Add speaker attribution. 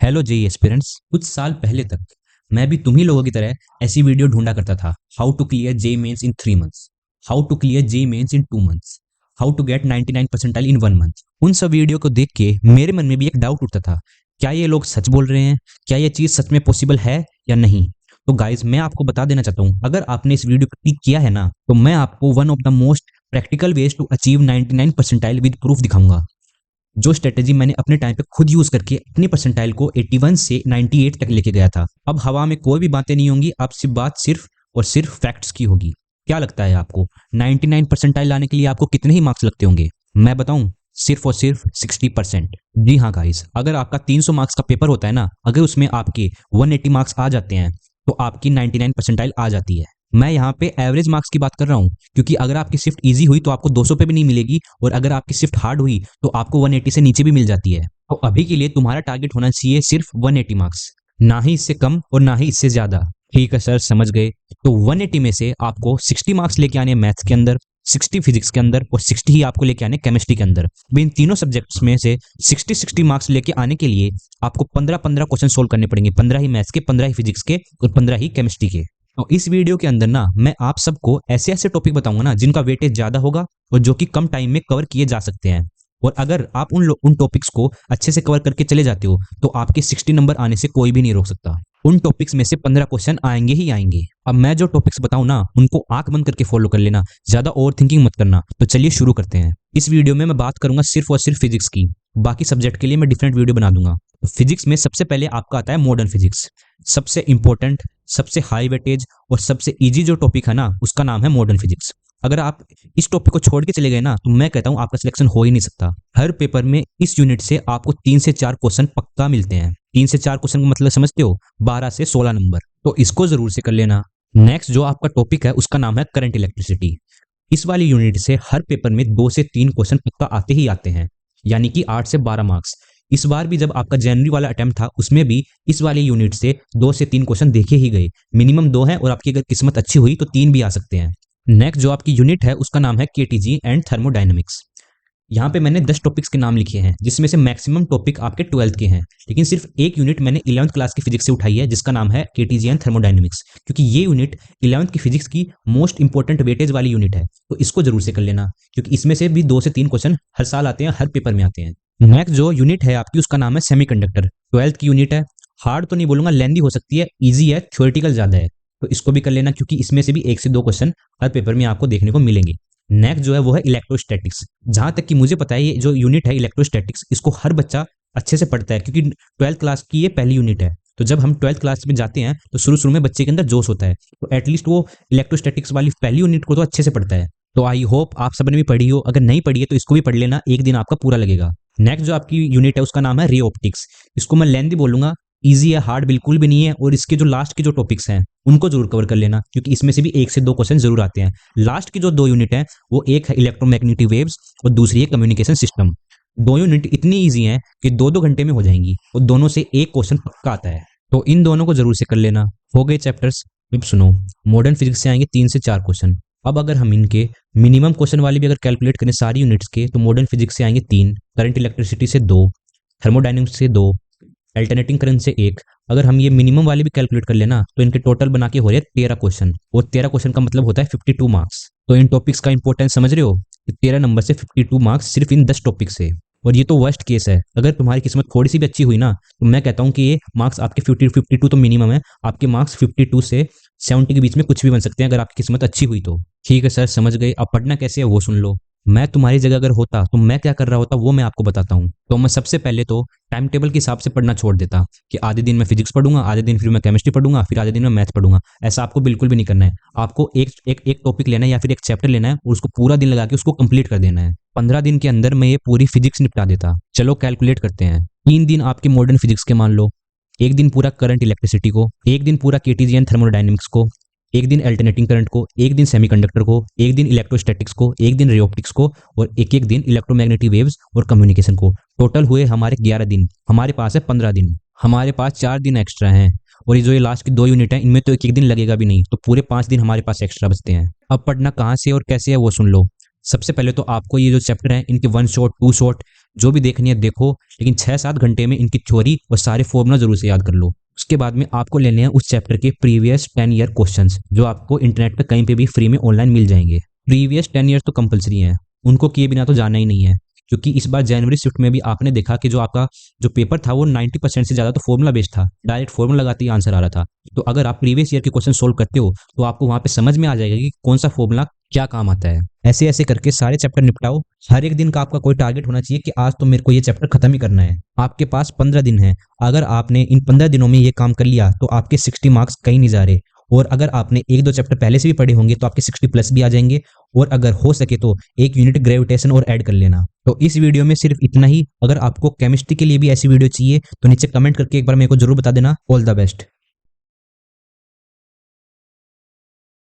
Speaker 1: Hello JEE aspirants. कुछ साल पहले तक मैं भी तुम ही लोगों की तरह ऐसी वीडियो ढूंढा करता था। How to clear JEE mains in 3 months, how to clear JEE mains in 2 months, how to get 99 percentile in 1 month. उन सब वीडियो को देख के मेरे मन में भी एक डाउट उठता था, क्या ये लोग सच बोल रहे हैं? क्या ये चीज़ सच में पॉसिबल है या नहीं? तो गाइज मैं आपको बता देना चाहता हूँ, अगर आपने इस वीडियो को क्लिक किया है ना, तो मैं आपको one of the most practical ways to achieve 99 percentile with proof दिखाऊंगा। जो स्ट्रेटेजी मैंने अपने टाइम पे खुद यूज करके अपनी परसेंटाइल को 81 से 98 तक लेके गया था। अब हवा में कोई भी बातें नहीं होंगी, अब सिर्फ बात सिर्फ और सिर्फ फैक्ट्स की होगी। क्या लगता है आपको 99 परसेंटाइल लाने के लिए आपको कितने ही मार्क्स लगते होंगे? मैं बताऊं, सिर्फ और सिर्फ 60%। जी हाँ गाइस, अगर आपका 300 मार्क्स का पेपर होता है ना, अगर उसमें आपके 180 मार्क्स आ जाते हैं तो आपकी 99 परसेंटाइल आ जाती है। मैं यहाँ पे एवरेज मार्क्स की बात कर रहा हूँ, क्योंकि अगर आपकी शिफ्ट इजी हुई तो आपको 200 पे भी नहीं मिलेगी, और अगर आपकी शिफ्ट हार्ड हुई तो आपको 180 से नीचे भी मिल जाती है। तो अभी के लिए तुम्हारा टारगेट होना चाहिए सिर्फ 180 मार्क्स, ना ही इससे कम और ना ही इससे ज्यादा। ठीक है सर, समझ गए। तो 180 में से आपको 60 मार्क्स लेके आने मैथ्स के अंदर, 60 फिजिक्स के अंदर और 60 ही आपको लेके आने केमिस्ट्री के अंदर। इन तीनों सब्जेक्ट्स में से 60 मार्क्स लेके आने के लिए आपको 15 क्वेश्चन सोल्व करने पड़ेंगे, 15 ही मैथ्स के, 15 ही फिजिक्स के और 15 ही केमिस्ट्री के। तो इस वीडियो के अंदर ना मैं आप सबको ऐसे ऐसे टॉपिक बताऊंगा ना जिनका वेटेज ज्यादा होगा और जो कि कम टाइम में कवर किए जा सकते हैं। और अगर आप उन टॉपिक्स को अच्छे से कवर करके चले जाते हो तो आपके 60 नंबर आने से कोई भी नहीं रोक सकता। उन टॉपिक्स में से 15 क्वेश्चन आएंगे ही आएंगे। अब मैं जो टॉपिक्स बताऊं ना, उनको आंख बंद करके फॉलो कर लेना, ज्यादा ओवर थिंकिंग मत करना। तो चलिए शुरू करते हैं। इस वीडियो में मैं बात करूंगा सिर्फ और सिर्फ फिजिक्स की, बाकी सब्जेक्ट के लिए मैं डिफरेंट वीडियो बना दूंगा। तो फिजिक्स में सबसे पहले आपका आता है मॉडर्न फिजिक्स। सबसे इंपॉर्टेंट, सबसे हाई वेटेज और सबसे इजी जो टॉपिक है ना, उसका नाम है मॉडर्न फिजिक्स। अगर आप इस टॉपिक को छोड़ के चले गए ना, तो मैं कहता हूं आपका सिलेक्शन हो ही नहीं सकता। हर पेपर में इस यूनिट से आपको 3 से 4 क्वेश्चन पक्का मिलते हैं। 3 से 4 क्वेश्चन का मतलब समझते हो? 12 से 16 नंबर। तो इसको जरूर से कर लेना। नेक्स्ट जो आपका टॉपिक है उसका नाम है करंट इलेक्ट्रिसिटी। इस वाली यूनिट से हर पेपर में 2 से 3 क्वेश्चन पक्का आते ही आते हैं, यानी कि 8 से 12 मार्क्स। इस बार भी जब आपका जनवरी वाला अटेम्प्ट था, उसमें भी इस वाली यूनिट से 2 से 3 क्वेश्चन देखे ही गए। मिनिमम 2 है और आपकी अगर किस्मत अच्छी हुई तो 3 भी आ सकते हैं। नेक्स्ट जो आपकी यूनिट है उसका नाम है केटीजी एंड थर्मोडायनेमिक्स। यहाँ पे मैंने 10 टॉपिक्स के नाम लिखे हैं, जिसमें से मैक्सिमम टॉपिक आपके 12th के हैं, लेकिन सिर्फ एक यूनिट मैंने 11th क्लास की फिजिक्स से उठाई है, जिसका नाम है केटीजी एंड थर्मोडायनेमिक्स, क्योंकि ये यूनिट 11th की फिजिक्स की मोस्ट इंपॉर्टेंट वेटेज वाली यूनिट है। तो इसको जरूर से कर लेना, क्योंकि इसमें से भी 2 से 3 क्वेश्चन हर साल आते हैं, हर पेपर में आते हैं। नेक्स्ट जो यूनिट है आपकी उसका नाम है सेमीकंडक्टर। 12th की यूनिट है। हार्ड तो नहीं बोलूंगा, लेंदी हो सकती है, ईजी है, थ्योरेटिकल ज्यादा है। तो इसको भी कर लेना, क्योंकि इसमें से भी 1 से 2 क्वेश्चन हर पेपर में आपको देखने को मिलेंगे। नेक्स्ट जो है वो है इलेक्ट्रोस्टैटिक्स। जहां तक कि मुझे पता है ये जो यूनिट है इलेक्ट्रोस्टैटिक्स, इसको हर बच्चा अच्छे से पढ़ता है, क्योंकि 12th क्लास की ये पहली यूनिट है। तो जब हम 12th क्लास में जाते हैं तो शुरू शुरू में बच्चे के अंदर जोश होता है, तो एटलीस्ट वो इलेक्ट्रोस्टैटिक्स वाली पहली यूनिट को तो अच्छे से पढ़ता है। तो आई होप आप सबने भी पढ़ी हो, अगर नहीं पढ़ी है तो इसको भी पढ़ लेना, एक दिन आपका पूरा लगेगा। नेक्स्ट जो आपकी यूनिट है उसका नाम है रे ऑप्टिक्स। इसको मैं लेंदी बोलूंगा, ईजी है, हार्ड बिल्कुल भी नहीं है। और इसके जो लास्ट के जो टॉपिक्स हैं उनको जरूर कवर कर लेना, क्योंकि इसमें से भी 1 से 2 क्वेश्चन जरूर आते हैं। लास्ट की जो 2 यूनिट है वो एक है इलेक्ट्रोमैग्नेटिक वेव्स और दूसरी है कम्युनिकेशन सिस्टम। 2 यूनिट इतनी ईजी हैं कि 2-2 घंटे में हो जाएंगी, और दोनों से एक क्वेश्चन पक्का आता है। तो इन दोनों को जरूर से कर लेना। हो गए चैप्टर्स। अब सुनो, मॉडर्न फिजिक्स से आएंगे 3 से 4 क्वेश्चन। अब अगर हम इनके मिनिमम क्वेश्चन वाले भी अगर कैलकुलेट करें सारी यूनिट्स के, तो मॉडर्न फिजिक्स से आएंगे 3, करंट इलेक्ट्रिसिटी से 2, थर्मोडायनेमिक्स से 2, अल्टरनेटिंग करंट से 1। अगर हम ये मिनिमम वाले भी कैलकुलेट कर लेना तो इनके टोटल बना के हो रहे हैं 13 क्वेश्चन, और 13 क्वेश्चन का मतलब होता है 52 मार्क्स। तो इन टॉपिक्स का इंपॉर्टेंस समझ रहे हो? 13 नंबर से 52 मार्क्स सिर्फ इन 10 टॉपिक से। और ये तो वर्स्ट केस है, अगर तुम्हारी किस्मत थोड़ी सी भी अच्छी हुई ना, तो मैं कहता हूँ कि ये मार्क्स आपके 52 तो मिनिमम है, आपके मार्क्स 52 से 70 के बीच में कुछ भी बन सकते हैं, अगर आपकी किस्मत अच्छी हुई तो। ठीक है सर, समझ गए। अब पढ़ना कैसे है वो सुन लो। मैं तुम्हारी जगह अगर होता तो मैं क्या कर रहा होता वो मैं आपको बताता हूँ। तो मैं सबसे पहले तो टाइम टेबल के हिसाब से पढ़ना छोड़ देता, कि आधे दिन मैं फिजिक्स पढ़ूंगा, आधे दिन फिर मैं केमिस्ट्री पढ़ूंगा, फिर आधे दिन मैं मैथ पढ़ूंगा। ऐसा आपको बिल्कुल भी नहीं करना है। आपको एक टॉपिक लेना है या फिर एक चैप्टर लेना है और उसको पूरा दिन लगा के उसको कंप्लीट कर देना है। 15 दिन के अंदर मैं ये पूरी फिजिक्स निपटा देता। चलो कैलकुलेट करते हैं। 3 दिन आपके मॉडर्न फिजिक्स के मान लो, 1 दिन पूरा करंट इलेक्ट्रिसिटी को, 1 दिन पूरा केटीजी एंड थर्मोडायनेमिक्स को, 1 दिन अल्टरनेटिंग करंट को, 1 दिन सेमीकंडक्टर को, 1 दिन इलेक्ट्रोस्टैटिक्स को, 1 दिन रे ऑप्टिक्स को, और एक दिन इलेक्ट्रोमैग्नेटिक वेव्स और कम्युनिकेशन को। टोटल हुए हमारे 11 दिन। हमारे पास है 15 दिन। हमारे पास 4 दिन एक्स्ट्रा हैं, और ये लास्ट की 2 यूनिट है, इनमें तो एक दिन लगेगा भी नहीं, तो पूरे 5 दिन हमारे पास एक्स्ट्रा बचते हैं। अब पढ़ना कहाँ से और कैसे है वो सुन लो। सबसे पहले तो आपको ये जो चैप्टर है इनके 1 शॉट 2 शॉट जो भी देखनी है देखो, लेकिन 6-7 घंटे में इनकी थ्योरी और सारे फॉर्मूला जरूर से याद कर लो। उसके बाद में आपको लेने हैं उस चैप्टर के प्रीवियस 10 ईयर क्वेश्चंस, जो आपको इंटरनेट पे कहीं पे भी फ्री में ऑनलाइन मिल जाएंगे। प्रीवियस 10 ईयर्स तो कंपलसरी है, उनको किए बिना तो जाना ही नहीं है, क्योंकि इस बार जनवरी शिफ्ट में भी आपने देखा कि जो आपका जो पेपर था वो 90% से ज़्यादा तो फॉर्मूला बेस्ड था, डायरेक्ट फॉर्मूला लगाते ही आंसर आ रहा था। तो अगर आप प्रीवियस ईयर के क्वेश्चन सोल्व करते हो तो आपको वहाँ पे समझ में आ जाएगा कि कौन सा फॉर्मूला क्या काम आता है। ऐसे ऐसे करके सारे चैप्टर निपटाओ। हर एक दिन का आपका कोई टारगेट होना चाहिए कि आज तो मेरे को ये चैप्टर खत्म ही करना है। आपके पास 15 दिन है, अगर आपने इन 15 दिनों में ये काम कर लिया तो आपके 60 मार्क्स कहीं नहीं जा रहे। और अगर आपने 1-2 चैप्टर पहले से भी पढ़े होंगे तो आपके 60 प्लस भी आ जाएंगे। और अगर हो सके तो 1 यूनिट ग्रेविटेशन और ऐड कर लेना। तो इस वीडियो में सिर्फ इतना ही। अगर आपको केमिस्ट्री के लिए भी ऐसी वीडियो चाहिए तो नीचे कमेंट करके एक बार मेरे को जरूर बता देना। All the best.